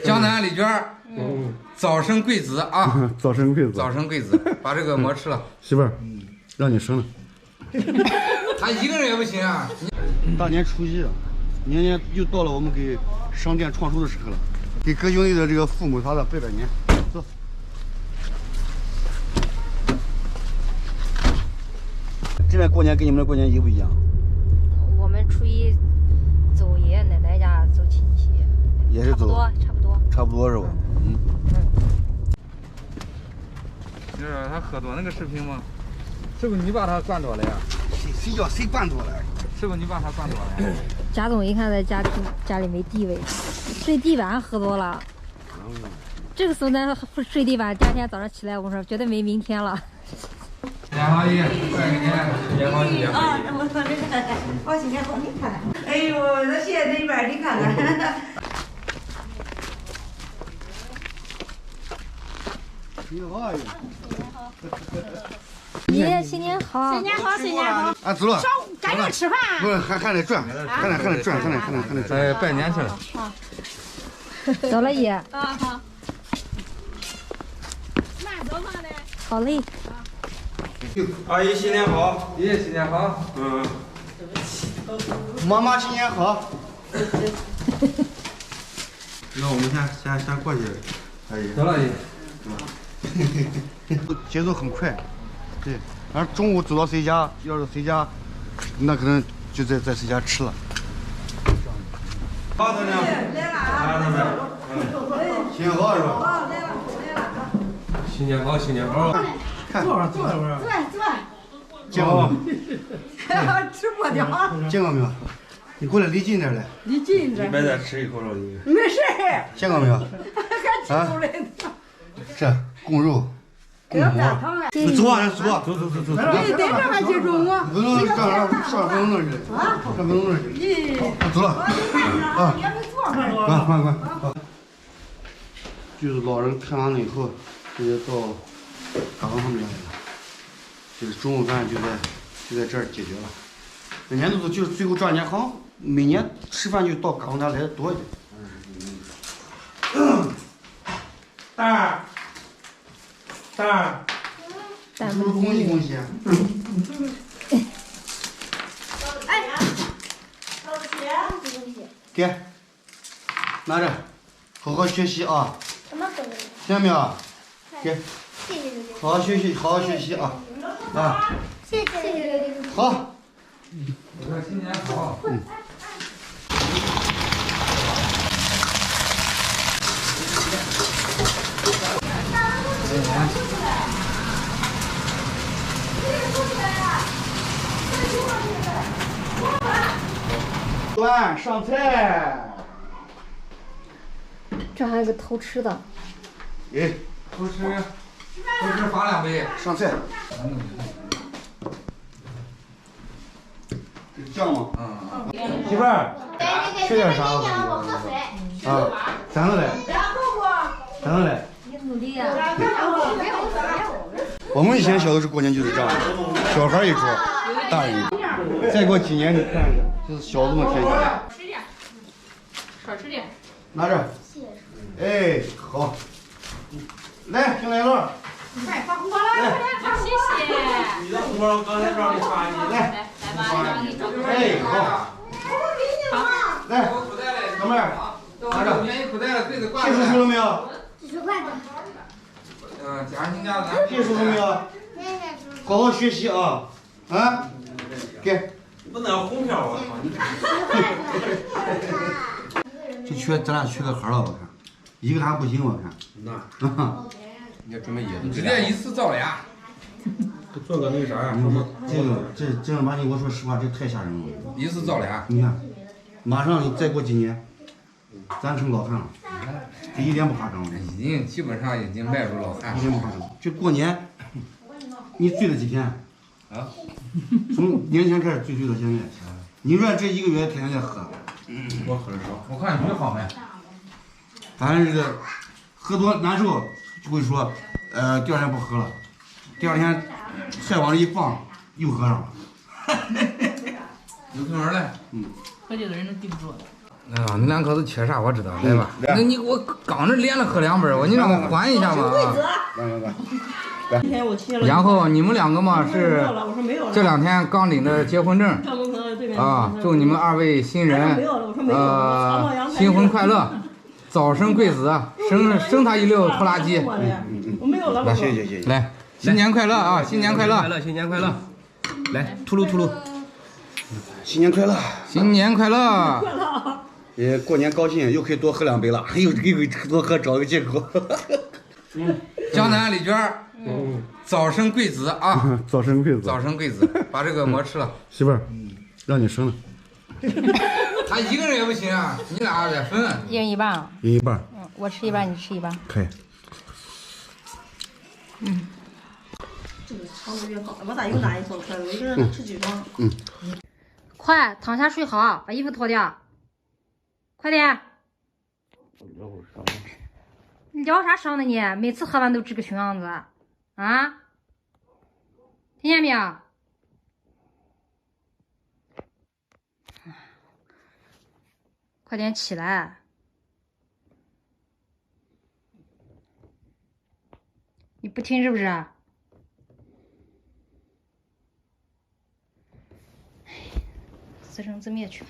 江南李娟，早生贵子啊！早生贵子，早生贵子，把这个馍吃了。媳妇儿，让你生了。他一个人也不行啊！大年初一，年年又到了我们给商店创收的时刻了，给哥兄弟的这个父母啥的拜年。走。这边过年跟你们的过年一不一样？我们初一走爷爷奶奶家走亲戚，也是走，差不多是吧？就是他喝多那个视频吗？是不是你把他灌多了呀？谁叫谁灌多了？是不是你把他灌多了？贾总一看在家里没地位，睡地板喝多了。这个孙子睡地板，第二天早上起来，我说绝对没明天了。新年好姨，拜个年，新年好新年好。啊，我说这个，我新年好，你看看。哎呦，那谢谢那边，你看看。你好，阿姨。爷爷新年好！新年好，新年好！啊，走了。赶紧吃饭。不是，还得转，还得转。哎，拜年去了。走了爷。啊好。慢走嘛嘞。好嘞。阿姨新年好，爷爷新年好。妈妈新年好。那我们先过去，阿姨。走了姨。节奏很快，对。然后中午走到谁家，要是谁家，那可能就在谁家吃了。好，大娘。来了啊！新年好是吧？哦，来了。新年好，新年好。看，坐。见过没？吃不掉。见过没有？你过来离近点来。离近点。别再吃一口肉你。没事。见过没有？还吃出来呢。这贡肉。给他拌汤了。走啊，走。你在这还记住我？不能上分钟那去。啊，上分钟那去。走了。啊。关。就是老人看完了以后，直接到岗他们家来了。就是中午饭就在这儿解决了。每年都是就是最后转年，好像每年吃饭就到岗家来的多一点。蛋儿，恭喜恭喜！哎，给，拿着，好好学习啊！听见没有？给，好好学习啊！啊，谢谢。好。新年好。端上菜。这还有个偷吃的。哎，偷吃罚2杯。上菜。酱吗？媳妇儿，缺点啥？啊，咱们来。你努力呀！我们以前小的时候过年就是这样，小孩一桌，大人一桌。再过几年你看着，就是小这么甜。吃点，少吃点。拿着。哎，好。来，听来乐。快发红包了！谢谢。你的红包刚才让你发你。来吧，哎，好。来，哥们儿，拿着。免疫口袋的柜子挂谢着。叔叔了没有？贾新家的。谢叔叔没有？好好学习啊！啊，给。不能红票我操！就缺咱俩缺个盒了，我看，一个还不行，我看。那。你要准备椰子。直接一次造俩。做个那个啥呀？这样把你，我说实话，这太吓人了。一次造俩。你看，马上你再过几年，咱成老汉了，这一点不夸张。基本上已经迈入老汉。一点不夸张。就过年，你醉了几天？啊？从年前开始醉到现在。你说这一个月天天在喝？我喝的少。我看你好没？反正这个喝多难受，就会说，第二天不喝了，第二天再往这一放，又喝上了。有可能嘞。喝酒的人都记不住。啊，你两口子缺啥我知道，来吧。那你我刚这连着喝2杯，你让我缓一下嘛。然后你们2个嘛是这2天刚领的结婚证啊，祝你们2位新人新婚快乐，早生贵子，生他一溜拖拉机。来，谢谢。来，新年快乐啊！新年快乐！新年快乐！来，吐噜。新年快乐！新年快乐！也过年高兴，又可以多喝2杯了，又多喝找个借口。江南李娟，早生贵子啊！早生贵子，早生贵子，把这个馍吃了。媳妇儿，让你生了。他一个人也不行啊，你俩得分。一人一半。一半。我吃一半，你吃一半。可以。这个肠子越好，我咋又拿一双筷子？我一个人能吃几双？快躺下睡好，把衣服脱掉，快点！你疗啥伤的你？每次喝完都这个熊样子，啊？听见没有？快点起来！你不听是不是？自生自灭去。